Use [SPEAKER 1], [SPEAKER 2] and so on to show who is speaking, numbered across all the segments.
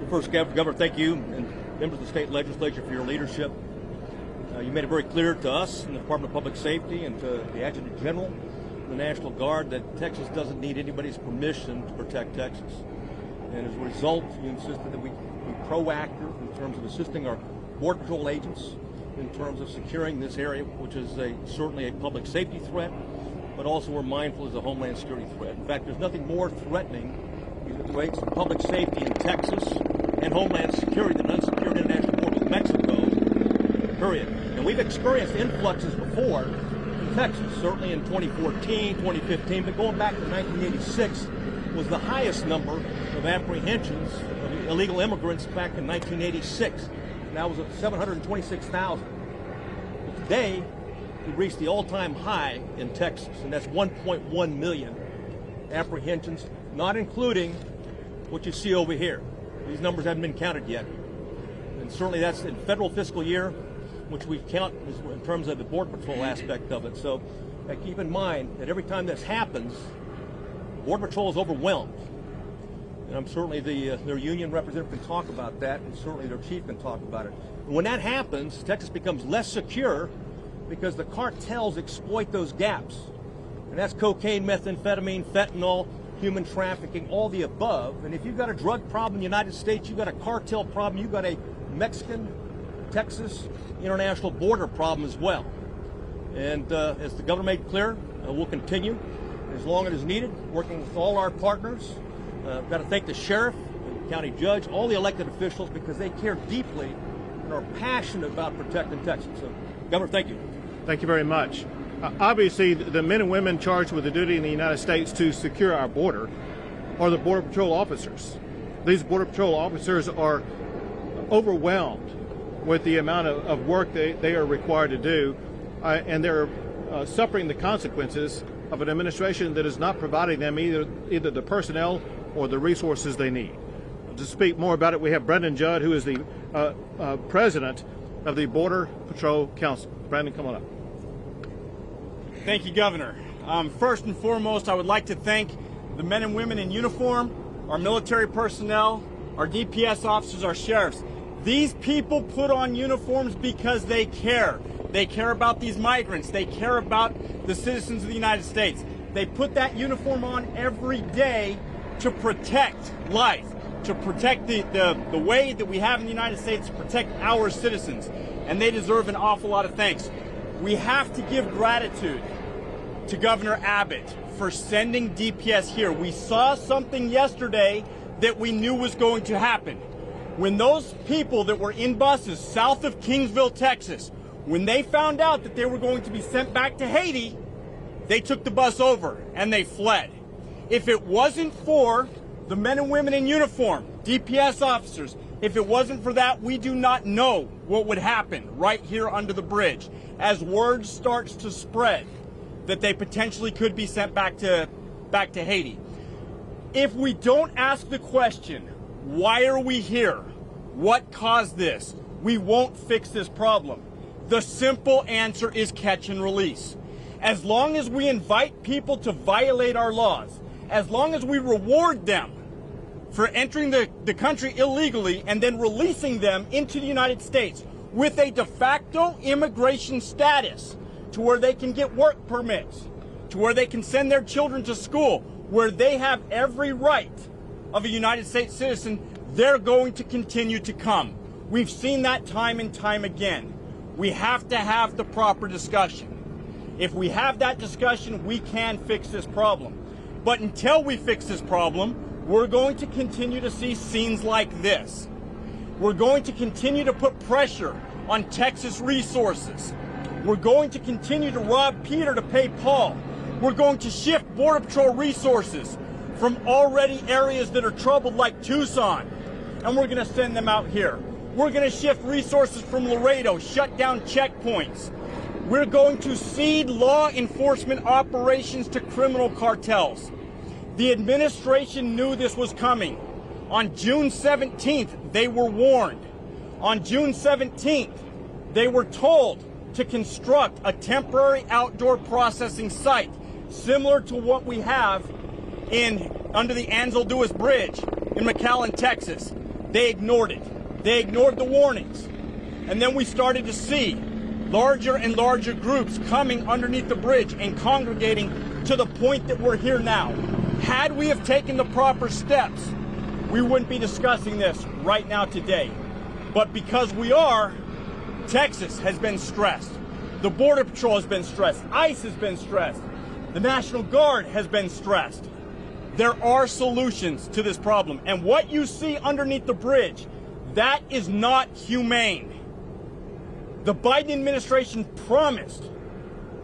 [SPEAKER 1] First, Governor, thank you and members of the state legislature for your leadership. You made it very clear to us in the Department of Public Safety and to the Adjutant General, the National Guard, that Texas doesn't need anybody's permission to protect Texas. And as a result, you insisted that we be proactive in terms of assisting our Border Patrol agents in terms of securing this area, which is certainly a public safety threat, but also we're mindful as a homeland security threat. In fact, there's nothing more threatening as it relates to public safety in Texas and homeland security than unsecured international border with Mexico, period. And we've experienced influxes before in Texas, certainly in 2014, 2015, but going back to 1986 was the highest number of apprehensions of illegal immigrants back in 1986. And that was at 726,000. Today, we've reached the all-time high in Texas, and that's 1.1 million apprehensions, not including what you see over here. These numbers haven't been counted yet. And certainly that's in federal fiscal year, which we count in terms of the Border Patrol aspect of it. So keep in mind that every time this happens, Border Patrol is overwhelmed. And I'm certainly their union representative can talk about that, and certainly their chief can talk about it. And when that happens, Texas becomes less secure because the cartels exploit those gaps. And that's cocaine, methamphetamine, fentanyl, human trafficking, all the above. And if you've got a drug problem in the United States, you've got a cartel problem, you've got a Mexican, Texas, international border problem as well. And as the governor made clear, we'll continue as long as needed, working with all our partners. I've got to thank the sheriff, the county judge, all the elected officials, because they care deeply and are passionate about protecting Texas. So, Governor, thank you.
[SPEAKER 2] Thank you very much. Obviously, the men and women charged with the duty in the United States to secure our border are the Border Patrol officers. These Border Patrol officers are overwhelmed with the amount of work they are required to do, and they're suffering the consequences of an administration that is not providing them either the personnel or the resources they need. To speak more about it, we have Brendan Judd, who is the president of the Border Patrol Council. Brandon, come on up.
[SPEAKER 3] Thank you, Governor. First and foremost, I would like to thank the men and women in uniform, our military personnel, our DPS officers, our sheriffs. These people put on uniforms because they care. They care about these migrants. They care about the citizens of the United States. They put that uniform on every day to protect life, to protect the way that we have in the United States, to protect our citizens. And they deserve an awful lot of thanks. We have to give gratitude to Governor Abbott for sending DPS here. We saw something yesterday that we knew was going to happen. When those people that were in buses south of Kingsville, Texas, when they found out that they were going to be sent back to Haiti, they took the bus over and they fled. If it wasn't for the men and women in uniform, DPS officers, if it wasn't for that, we do not know what would happen right here under the bridge as word starts to spread that they potentially could be sent back to Haiti. If we don't ask the question, why are we here? What caused this? We won't fix this problem. The simple answer is catch and release. As long as we invite people to violate our laws, as long as we reward them for entering the country illegally and then releasing them into the United States with a de facto immigration status to where they can get work permits, to where they can send their children to school, where they have every right of a United States citizen, they're going to continue to come. We've seen that time and time again. We have to have the proper discussion. If we have that discussion, we can fix this problem. But until we fix this problem, we're going to continue to see scenes like this. We're going to continue to put pressure on Texas resources. We're going to continue to rob Peter to pay Paul. We're going to shift Border Patrol resources from already areas that are troubled like Tucson, and we're going to send them out here. We're going to shift resources from Laredo, shut down checkpoints. We're going to cede law enforcement operations to criminal cartels. The administration knew this was coming. On June 17th, they were warned. On June 17th, they were told to construct a temporary outdoor processing site similar to what we have under the Ansel Lewis Bridge in McAllen, Texas. They ignored it. They ignored the warnings. And then we started to see larger and larger groups coming underneath the bridge and congregating to the point that we're here now. Had we have taken the proper steps, we wouldn't be discussing this right now today. But because we are, Texas has been stressed. The Border Patrol has been stressed. ICE has been stressed. The National Guard has been stressed. There are solutions to this problem. And what you see underneath the bridge, that is not humane. The Biden administration promised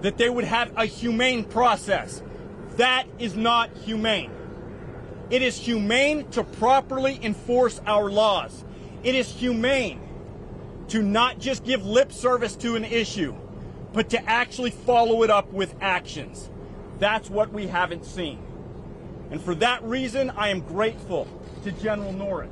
[SPEAKER 3] that they would have a humane process. That is not humane. It is humane to properly enforce our laws. It is humane to not just give lip service to an issue, but to actually follow it up with actions. That's what we haven't seen. And for that reason, I am grateful to General Norris.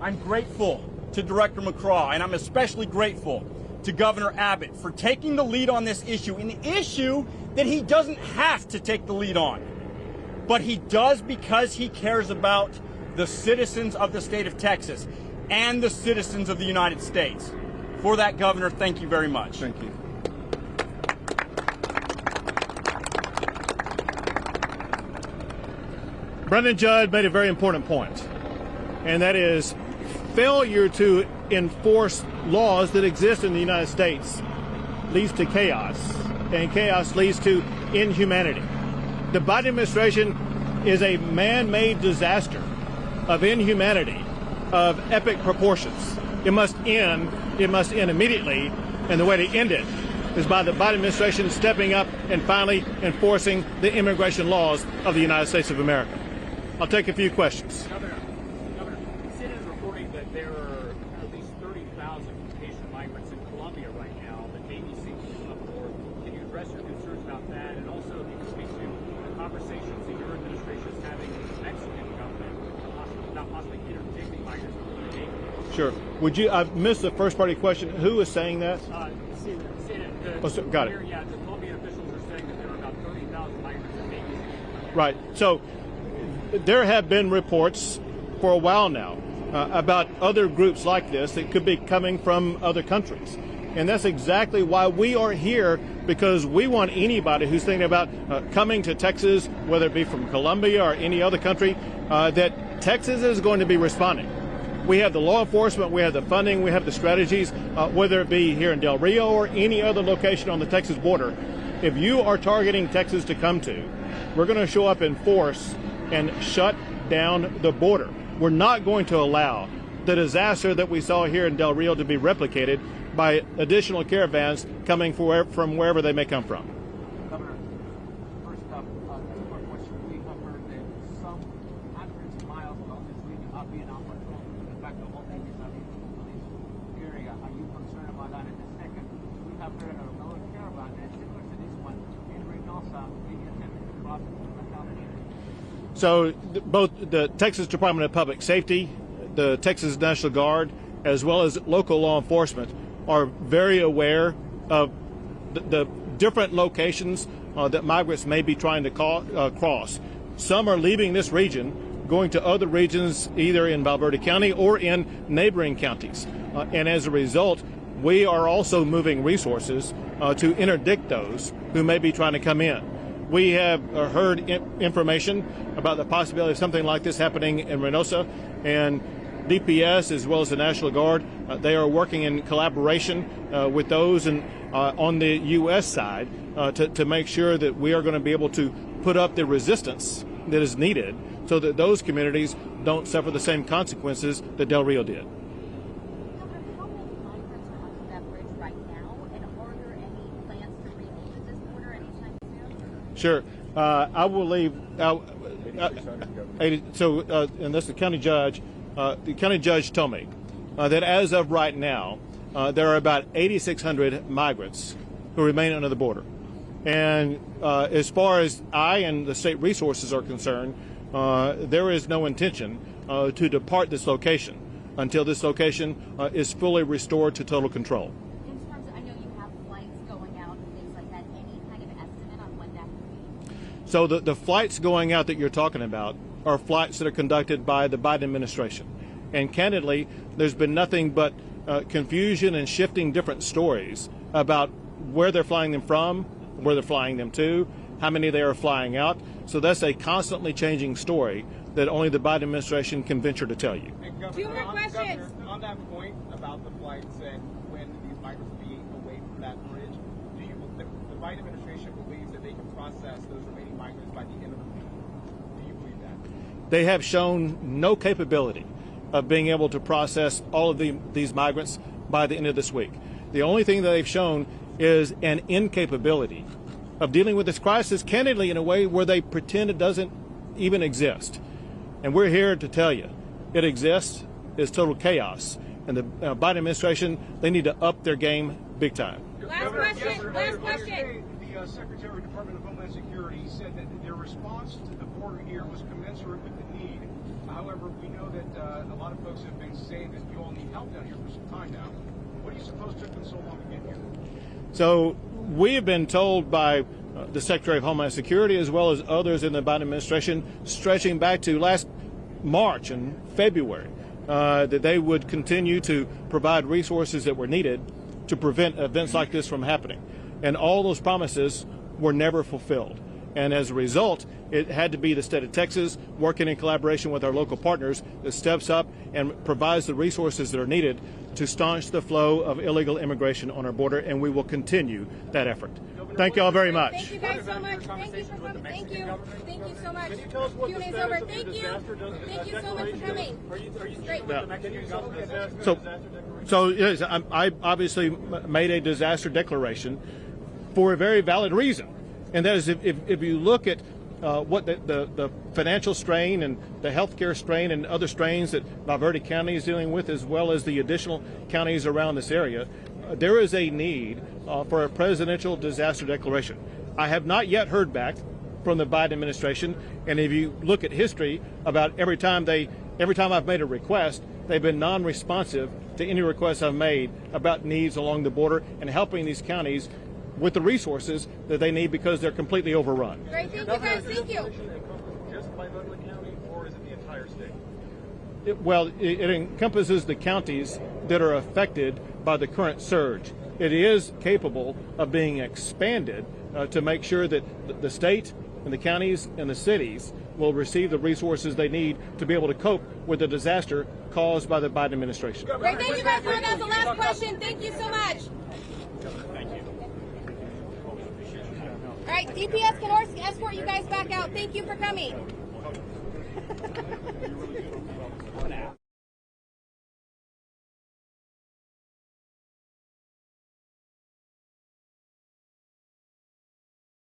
[SPEAKER 3] I'm grateful to Director McCraw, and I'm especially grateful to Governor Abbott for taking the lead on this issue, an issue that he doesn't have to take the lead on. But he does because he cares about the citizens of the state of Texas and the citizens of the United States. For that, Governor, thank you very much.
[SPEAKER 2] Thank you. Brendan Judd made a very important point, and that is failure to enforce laws that exist in the United States leads to chaos, and chaos leads to inhumanity. The Biden administration is a man-made disaster of inhumanity, of epic proportions. It must end. It must end immediately, and the way to end it is by the Biden administration stepping up and finally enforcing the immigration laws of the United States of America. I'll take a few questions.
[SPEAKER 4] Governor, CNN is reporting that there are at least 30,000 Haitian migrants in Colombia right now that may be seeking up north. Can you address your concerns about that? And also, if you can speak to the conversations that your administration is having with the Mexican government about possibly interdicting migrants from Haiti?
[SPEAKER 2] Sure. I've missed the first part of your question. Who is saying that?
[SPEAKER 4] CNN.
[SPEAKER 2] Got it.
[SPEAKER 4] Yeah, the Colombian officials are saying that there are about 30,000 migrants that may be seeking.
[SPEAKER 2] Right. So there have been reports for a while now about other groups like this that could be coming from other countries. And that's exactly why we are here, because we want anybody who's thinking about coming to Texas, whether it be from Colombia or any other country, that Texas is going to be responding. We have the law enforcement, we have the funding, we have the strategies, whether it be here in Del Rio or any other location on the Texas border. If you are targeting Texas to come to, we're going to show up in force and shut down the border. We're not going to allow the disaster that we saw here in Del Rio to be replicated by additional caravans coming from wherever they may come from.
[SPEAKER 5] Governor, first up, a quick question. We have heard that some hundreds of miles along this region are being outpatrolled. In fact, the whole thing is not even the police area. Are you concerned about that? And the second, we have heard of another caravan that's similar to this one in Reynosa being attempted to cross the locality.
[SPEAKER 2] So both the Texas Department of Public Safety, the Texas National Guard, as well as local law enforcement are very aware of the different locations that migrants may be trying to cross. Some are leaving this region, going to other regions either in Valverde County or in neighboring counties. And as a result, we are also moving resources to interdict those who may be trying to come in. We have heard information about the possibility of something like this happening in Reynosa, and DPS as well as the National Guard, they are working in collaboration with those on the U.S. side to make sure that we are going to be able to put up the resistance that is needed so that those communities don't suffer the same consequences that Del Rio did.
[SPEAKER 6] Governor, how many migrants are under that bridge right now, and are there any plans to reopen this border anytime soon?
[SPEAKER 2] Sure. I will leave. And that's the county judge. The county judge told me that as of right now, there are about 8,600 migrants who remain under the border. And as far as I and the state resources are concerned, there is no intention to depart this location until this location is fully restored to total control.
[SPEAKER 6] In terms of, I know you have flights going out and things like that. Any kind of estimate on when that could be?
[SPEAKER 2] So the flights going out that you're talking about are flights that are conducted by the Biden administration. And candidly, there's been nothing but confusion and shifting different stories about where they're flying them from, where they're flying them to, how many they are flying out. So that's a constantly changing story that only the Biden administration can venture to tell you.
[SPEAKER 7] Two more questions. Governor, on that point about the flights and when these migrants will be away from that bridge, the Biden administration believes that they can process those remaining migrants by the end of the week? Do you believe that?
[SPEAKER 2] They have shown no capability of being able to process all of these migrants by the end of this week. The only thing that they've shown is an incapability of dealing with this crisis, candidly, in a way where they pretend it doesn't even exist. And we're here to tell you, it exists, it's total chaos. And the Biden administration, they need to up their game big time.
[SPEAKER 6] Last question.
[SPEAKER 8] The Secretary of Department of Homeland Security said that their response to the border here was commensurate with the need. However, we know that a lot of folks have been saying that you all need help down here for some time now. What do you suppose took them so long to get here?
[SPEAKER 2] So we have been told by the Secretary of Homeland Security, as well as others in the Biden administration, stretching back to last March and February, that they would continue to provide resources that were needed to prevent events like this from happening. And all those promises were never fulfilled. And as a result, it had to be the state of Texas, working in collaboration with our local partners, that steps up and provides the resources that are needed to staunch the flow of illegal immigration on our border, and we will continue that effort. Thank you all very much.
[SPEAKER 6] Thank you guys so much. Thank you for coming. Thank you. Thank you so much.
[SPEAKER 8] Can you tell us what the
[SPEAKER 6] Q&A's
[SPEAKER 8] status
[SPEAKER 6] over.
[SPEAKER 8] of the
[SPEAKER 6] Thank you.
[SPEAKER 8] disaster
[SPEAKER 6] Thank you so much for coming.
[SPEAKER 8] Are you
[SPEAKER 6] Great.
[SPEAKER 8] Can you tell us the disaster declaration?
[SPEAKER 2] So yes, I obviously made a disaster declaration for a very valid reason, and that is if you look at what the financial strain and the healthcare strain and other strains that Valverde County is dealing with, as well as the additional counties around this area, there is a need for a presidential disaster declaration. I have not yet heard back from the Biden administration, and if you look at history, about every time I've made a request, they've been non-responsive to any requests I've made about needs along the border and helping these counties with the resources that they need because they're completely overrun.
[SPEAKER 6] Great. Thank you guys. Thank you.
[SPEAKER 8] Just by Beverly County, or is it the entire state?
[SPEAKER 2] It encompasses the counties that are affected by the current surge. It is capable of being expanded to make sure that the state and the counties and the cities will receive the resources they need to be able to cope with the disaster caused by the Biden administration.
[SPEAKER 6] Great. Thank you guys. That was the last question. Thank you so much.
[SPEAKER 3] Thank you.
[SPEAKER 6] All right, DPS can escort you guys back out. Thank you for coming.